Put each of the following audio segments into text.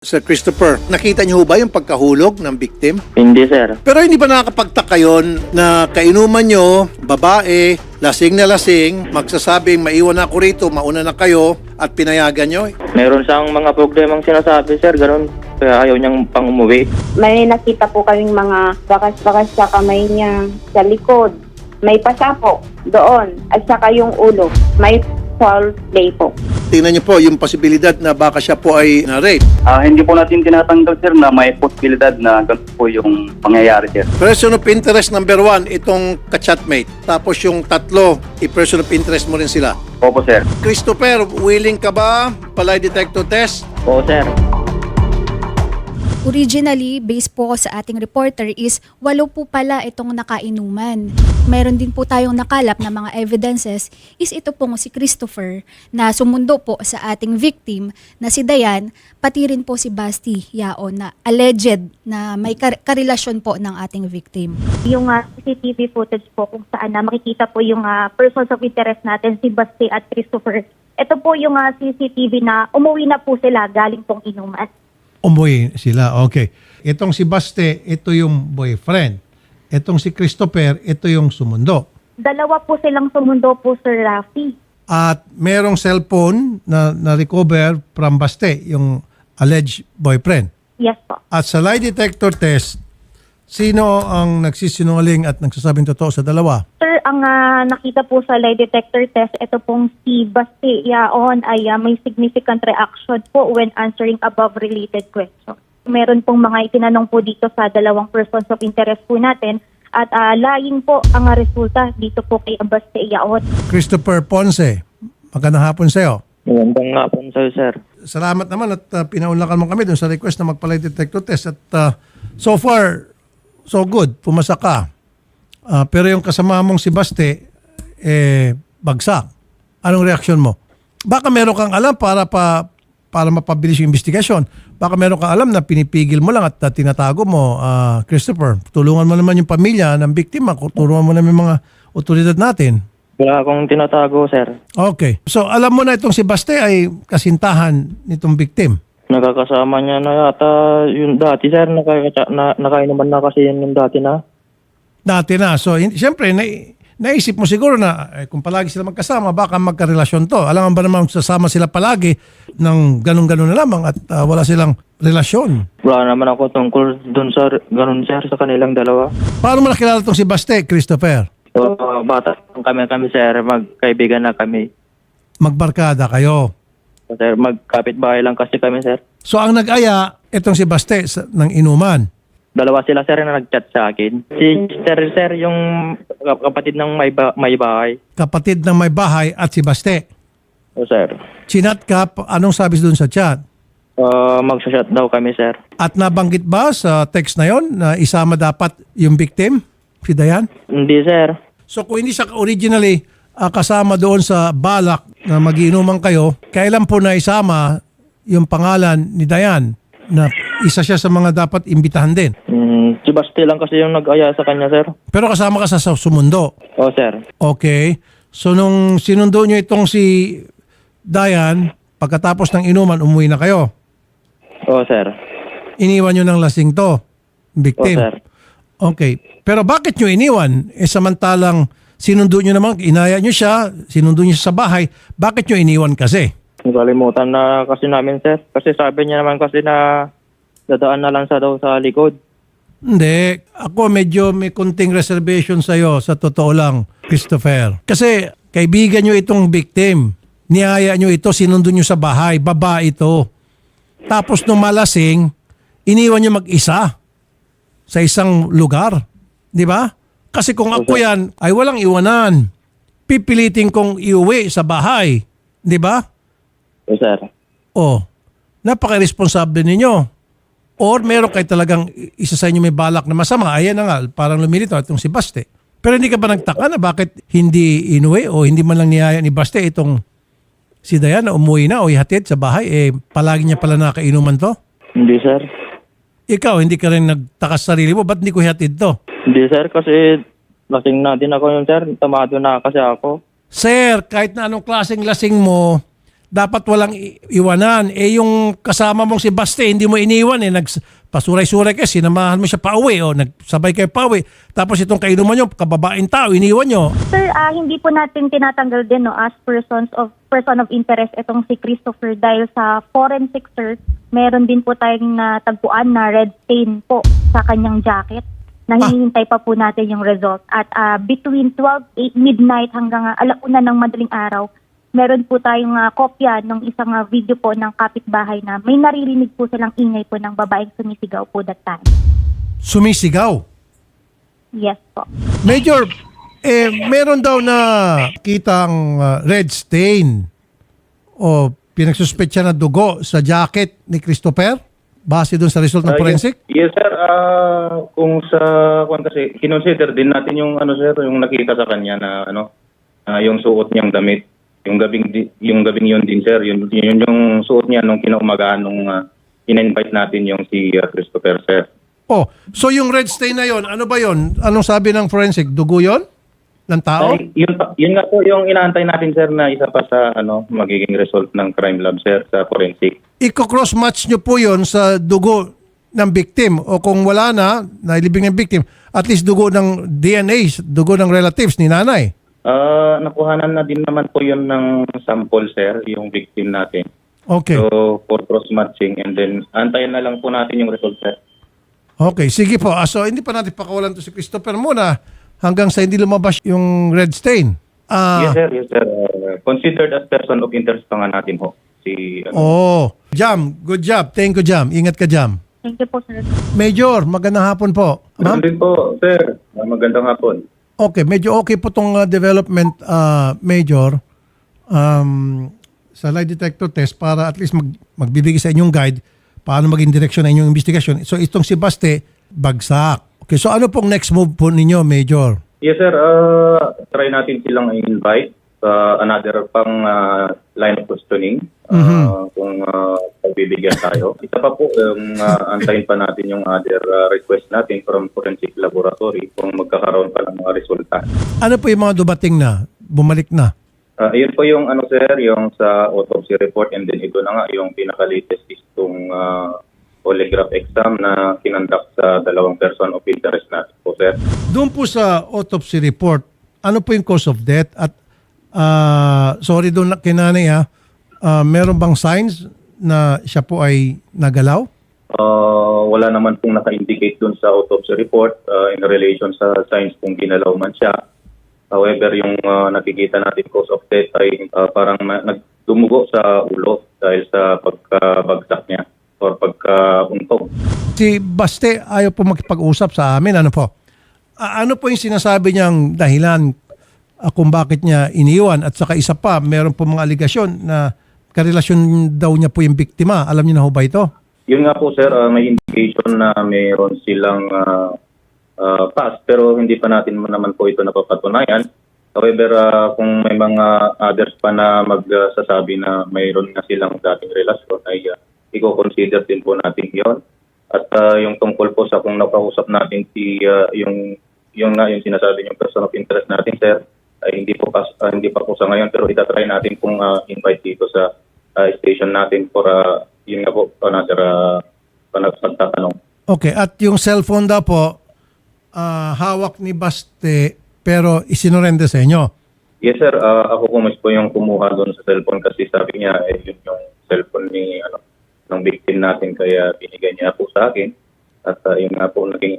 Sir Christopher, nakita niyo ba yung pagkahulog ng victim? Hindi, sir. Pero hindi ba nakakapagtaka yun na kainuman nyo, babae, lasing na lasing, magsasabing maiwan ako rito, mauna na kayo, at pinayagan nyo? Meron siyang mga problemang sinasabi, sir. Ganun. Kaya ayaw niyang pang umuwi. May nakita po kaming mga bakas-bakas sa kamay niya, sa likod. May pasa po doon, at saka yung ulo. May foul play po. Tingnan niyo po yung posibilidad na baka siya po ay na-rape. Hindi po natin tinatanggal, sir, na may posibilidad na ganito po yung pangyayari, sir. Person of interest number 1, itong ka-chatmate. Tapos yung tatlo, i-person of interest mo rin sila. Opo, sir. Christopher, willing ka ba palay detector test? Oo, sir. Originally, based po sa ating reporter is 8 po pala itong nakainuman. Meron din po tayong nakalap na mga evidences is ito pong si Christopher na sumundo po sa ating victim na si Dayan, pati rin po si Basti Yaon na alleged na may karelasyon po ng ating victim. Yung CCTV footage po kung saan makikita po yung persons of interest natin, si Basti at Christopher. Ito po yung CCTV na umuwi na po sila galing pong inuman. Umuwi sila, okay. Itong si Baste, ito yung boyfriend. Itong si Christopher, ito yung sumundo. Dalawa po silang sumundo po, Sir Rafi. At merong cellphone na na-recover from Baste, yung alleged boyfriend. Yes po. At sa lie detector test, sino ang nagsisinungaling at nagsasabing totoo sa dalawa? Sir, ang nakita po sa lie detector test, ito pong si Basti Yaon ay may significant reaction po when answering above related questions. Meron pong mga itinanong po dito sa dalawang persons of interest po natin at lying po ang resulta dito po kay Basti Yaon. Christopher Ponce, magandang hapon sa'yo. Magandang nga po sa'yo, sir. Salamat naman at pinaunlakan mo kami dun sa request na magpa-lie detector test. At so far, so good, pumasa ka. Pero yung kasama mong si Baste, bagsak. Anong reaksyon mo? Baka meron kang alam para mapabilis yung investigasyon. Baka meron kang alam na pinipigil mo lang at tinatago mo, Christopher. Tulungan mo naman yung pamilya ng biktima. Tulungan mo naman yung mga otoridad natin. Wala akong tinatago, sir. Okay. So alam mo na itong si Baste ay kasintahan nitong biktim. Nakakasama niya na yata yung dati, sir. Nakainuman na kasi yun yung dati na. Dati na. So, siyempre, naisip mo siguro na kung palagi sila magkasama, baka magkarelasyon to. Alam mo ba naman sasama sila palagi ng ganun-ganun na lamang at wala silang relasyon? Wala naman ako tungkol dun sa ganun, sir, sa kanilang dalawa. Paano mo nakilala itong si Baste, Christopher? So, bata kami, sir. Magkaibigan na kami. Magbarkada kayo. Sir, magkapit-bahay lang kasi kami, sir. So, ang nag-aya, itong si Baste ng inuman. Dalawa sila, sir, na nag-chat sa akin. Si sir, yung kapatid ng may bahay. Kapatid ng may bahay at si Baste. O, sir. Chinat ka, anong sabi doon sa chat? Magsashot daw kami, sir. At nabanggit ba sa text na yon na isama dapat yung victim, si Dayan? Hindi, sir. So kung hindi siya originally kasama doon sa balak na magiinuman kayo, kailan po na isama yung pangalan ni Dayan na isa siya sa mga dapat imbitahan din? Si Basti lang kasi yung nag-aya sa kanya, sir. Pero kasama ka sa sumundo. O, sir. Okay. So nung sinundo nyo itong si Dayan, pagkatapos ng inuman, umuwi na kayo. O, sir. Iniwan nyo ng lasing to, O, victim. sir. Okay. Pero bakit nyo iniwan? Samantalang sinundo nyo naman, inaya nyo siya, sinundo nyo siya sa bahay, bakit nyo iniwan kasi? Kalimutan na kasi namin, sir. Kasi sabi niya naman kasi na dadaan na lang sa daw sa likod. Hindi. Ako medyo may kunting reservation sa'yo, sa totoo lang, Christopher. Kasi kaibigan nyo itong victim. Niyaya nyo ito, sinundo nyo sa bahay, babae ito. Tapos nung malasing, iniwan nyo mag-isa sa isang lugar. Di ba? Kasi kung ako yan, ay walang iwanan. Pipilitin kong iuwi sa bahay. Di ba? O, sir. O, napaka-responsable ninyo. Or meron kayo talagang isa sa inyo may balak na masama. Ayan na nga, parang lumilito itong si Baste. Pero hindi ka ba nagtaka na bakit hindi inuwi o hindi man lang niyaya ni Baste itong si Dayan na umuwi na o ihatid sa bahay? Palagi niya pala nakainuman to? Hindi, sir. Ikaw, hindi ka rin nagtakas sarili mo. Ba't hindi ko ihatid to? Hindi, sir. Kasi lasing na din ako yun, sir. Tamado na kasi ako. Sir, kahit na anong klaseng lasing mo, dapat walang iwanan. Yung kasama mong si Baste, hindi mo iniwan pasuray-suray kayo, sinamahan mo siya pauwi o nagsabay kayo pauwi. Tapos itong kainuman nyo, kababaeng tao, iniwan nyo. Sir, hindi po natin tinatanggal din as person of interest itong si Christopher dahil sa forensic search, meron din po tayong natagpuan na red stain po sa kanyang jacket. Nahihintay pa po natin yung result. At between 12 midnight hanggang 1:00 ng madaling araw, meron po tayong kopya ng isang video po ng kapitbahay na may naririnig po silang ingay po ng babaeng sumisigaw po that time. Sumisigaw. Yes po. Major, meron daw na kitang red stain o pinagsuspetsya na dugo sa jacket ni Christopher base doon sa result ng forensic? Yes, sir. Kung sa kasi kinonsider din natin yung sir, yung nakita sa kanya na yung suot niyang damit. Yung gabing yun din, sir. Yun yung suot niya nung kinaumagaan nung in-invite natin yung si Christopher, sir. Oh, so yung red stain na yon, ano ba yon? Anong sabi ng forensic? Dugo yon ng tao? Ay, yun nga po yung inaantay natin, sir, na isa pa sa magiging result ng crime lab, sir, sa forensic. Iko-cross-match nyo po yon sa dugo ng victim o kung wala na, nailibing ng victim, at least dugo ng DNA, dugo ng relatives ni nanay. Nakuhanan na din naman po yun ng sample, sir, yung victim natin. Okay. So, for cross-matching and then antayin na lang po natin yung result, sir. Okay, sige po. So, hindi pa natin pakawalan to si Christopher muna hanggang sa hindi lumabas yung red stain. Yes, sir. Yes, sir. Considered as person of interest pa nga natin ho. Jam, good job. Thank you, Jam. Ingat ka, Jam. Thank you po, sir. Major, magandang hapon po. Ma'am? Din po, sir. Magandang hapon. Okay, medyo okay po itong development, Major, sa lie detector test para at least magbibigay sa inyong guide paano maging direksyon ng inyong investigasyon. So itong si Baste, bagsak. Okay, so ano pong next move po ninyo, Major? Yes, sir. Try natin silang i-invite sa another pang line of questioning kung pagbibigyan tayo. Isa pa po, antayin pa natin yung other request natin from forensic laboratory kung magkakaroon pa ng mga resulta. Ano po yung mga dumating na, bumalik na? Yun po yung sir, yung sa autopsy report and then ito na nga yung pinaka-latest is itong polygraph exam na kinonduct sa dalawang person of interest natin po, sir. Doon po sa autopsy report, ano po yung cause of death? At sorry doon kay nanay meron bang signs na siya po ay nagalaw? Wala naman pong naka-indicate doon sa autopsy report in relation sa signs kung ginalaw man siya. However, yung nakikita natin cause of death ay parang nagdumugo sa ulo dahil sa pagkabagsak niya or pagkauntog. Si Baste ayaw po makipag-usap sa amin. Ano po? Ano po yung sinasabi niyang dahilan kung bakit niya iniwan? At saka isa pa, meron po mga aligasyon na karelasyon daw niya po yung biktima. Alam niyo na ho ba ito? Yun nga po, sir, may indication na mayroon silang past pero hindi pa natin naman po ito napapatunayan. However, kung may mga others pa na magsasabi na mayroon na silang dating relasyon ay i-consider din po natin yon. At yung tungkol po sa kung nakausap natin yung sinasabi yung person of interest natin, sir, ay hindi pa po sa ngayon pero itatry natin kung invite dito sa station natin for yun nga po another pagtatanong. Okay, at yung cellphone daw po hawak ni Baste pero isinorende sa inyo. Yes, sir. Ako po mas po yung kumuha doon sa cellphone kasi sabi niya yun yung cellphone ni ng victim natin kaya binigay niya po sa akin at yun nga po naging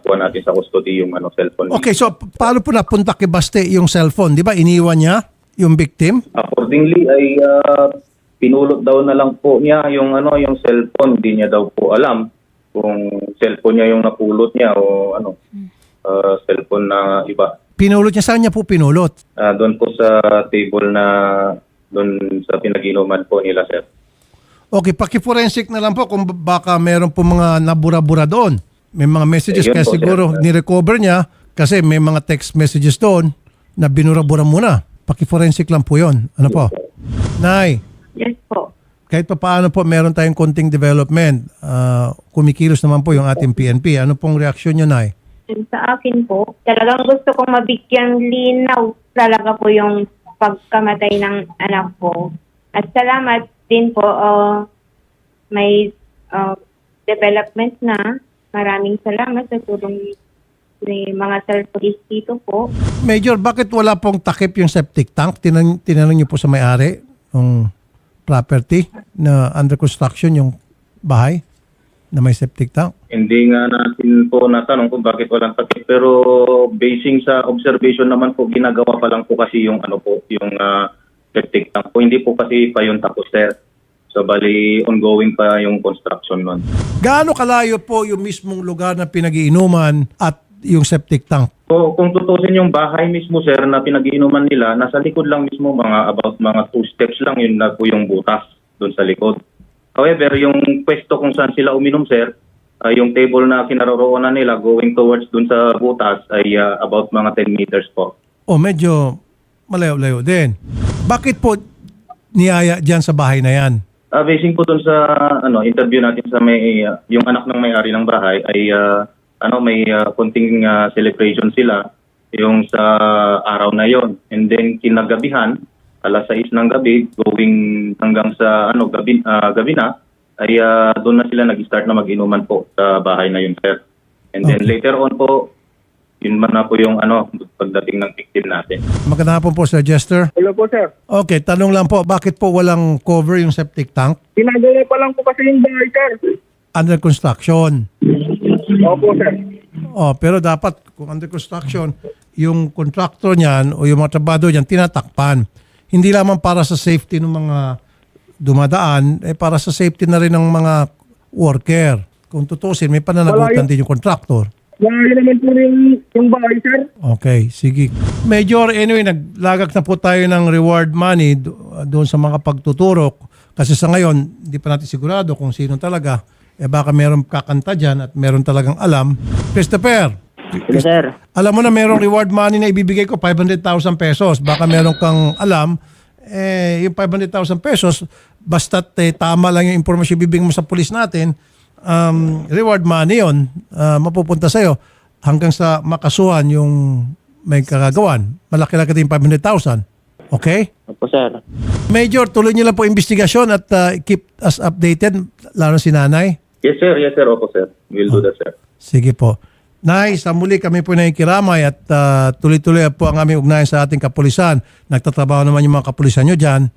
kuha natin sa custody yung cellphone. Okay, so paano po napunta kay Baste yung cellphone? Di ba iniwan niya yung victim? Accordingly ay pinulot daw na lang po niya yung yung cellphone. Hindi niya daw po alam kung cellphone niya yung napulot niya o cellphone na iba. Pinulot niya, saan niya po pinulot? Doon po sa table na doon sa pinag-inuman po nila, sir. Okay, paki-forensic na lang po kung baka meron po mga nabura-bura doon. May mga messages Yun kaya po, siguro sir. ni-recover niya kasi may mga text messages doon na binura-bura muna. Paki-forensic lang po yon. Ano po? Nay, Yes po. kahit pa paano po meron tayong konting development, kumikilos naman po yung ating PNP. Ano pong reaksyon niyo, Nay? Sa akin po, talagang gusto kong mabigyan linaw talaga po yung pagkamatay ng anak ko. At salamat din po, may development na. Maraming salamat sa tulong ni mga third police dito po. Major, bakit wala pong takip yung septic tank? Tinanong niyo po sa may-ari ng property na under construction yung bahay na may septic tank? Hindi nga natin po natanong kung bakit walang takip, pero basing sa observation naman po, ginagawa pa lang po kasi yung septic tank po. Hindi po kasi pa yung tapos, sir. So bali ongoing pa yung construction nun. Gaano kalayo po yung mismong lugar na pinag-iinuman at yung septic tank? So kung tutusin yung bahay mismo, sir, na pinag-iinuman nila, nasa likod lang mismo, about 2 steps lang, yun na po yung butas doon sa likod. However, yung pwesto kung saan sila uminom, sir, yung table na kinaroroonan nila going towards doon sa butas ay about mga 10 meters po. O medyo malayo-layo din. Bakit po niyaya dyan sa bahay na yan? Basing po doon sa interview natin sa yung anak ng may-ari ng bahay ay may konting celebration sila yung sa araw na yon. And then kinagabihan, alas 6 ng gabi, going hanggang sa gabi na, ay doon na sila nag-start na mag-inuman po sa bahay na yun, sir. And then later on po, yun man na po yung pagdating ng victim natin. Magandang hapon po, Sir Jester. Hello po, sir. Okay, tanong lang po, bakit po walang cover yung septic tank? Ginagawa pa lang po kasi yung bahay, sir. Under construction. Opo, sir. Pero dapat kung under construction, yung contractor niyan o yung mga trabado niyan tinatakpan. Hindi lamang para sa safety ng mga dumadaan, para sa safety na rin ng mga worker. Kung tutusin, may pananagutan din yung contractor. Bahay naman po yung bahay, sir. Okay, sige. Major, anyway, naglagak na po tayo ng reward money doon sa mga pagtuturok. Kasi sa ngayon, hindi pa natin sigurado kung sino talaga. Baka meron kakanta dyan at meron talagang alam. Christopher, Yes, sir. alam mo na merong reward money na ibibigay ko, 500,000 pesos. Baka meron kang alam, yung 500,000 pesos, basta't tama lang yung impormasyon ibibigay mo sa pulis natin, reward money yun, mapupunta sa'yo hanggang sa makasuhan yung may kagagawan. Malaki-laki din 500,000. Okay? Opo, sir. Major, tuloy niyo lang po investigasyon at keep us updated, lalo si nanay. Yes, sir. Yes, sir. Opo, sir. We'll do that, sir. Sige po. Nay, sa muli kami po nakikiramay at tuloy-tuloy po ang aming ugnayan sa ating kapulisan. Nagtatrabaho naman yung mga kapulisan nyo dyan.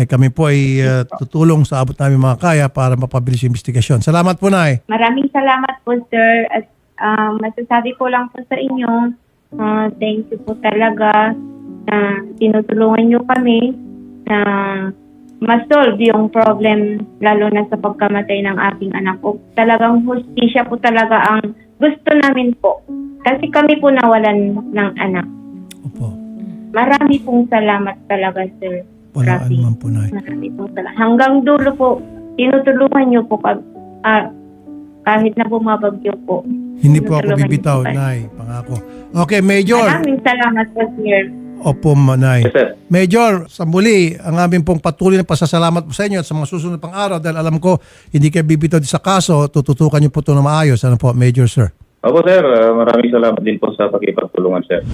Kami po ay tutulong sa abot namin mga kaya para mapabilis yung investigasyon. Salamat po, Nay. Maraming salamat po, sir. At masasabi ko lang po sa inyo, thank you po talaga na tinutulungan nyo kami na ma-solve yung problem lalo na sa pagkamatay ng aking anak ko. Talagang hustisya po talaga ang gusto namin po. Kasi kami po nawalan ng anak. Opo. Marami pong salamat talaga, sir. Wala Rafi. naman po, Nay. Marami pong salamat. Hanggang dulo po, tinutulungan nyo po kahit na bumabagyo po. Hindi po ako Tinutulungan bibitaw, niyo po. Nay. Pangako. Okay, Major. Maraming salamat po, sir. Opo, Nay. Yes, sir. Major, sa muli, ang aming pong patuloy na pasasalamat po sa inyo at sa mga susunod pang araw dahil alam ko hindi kayo bibitaw sa kaso, tututukan niyo po ito na maayos. Ano po, Major, sir? Opo, sir. Maraming salamat din po sa pakipagtulungan, sir.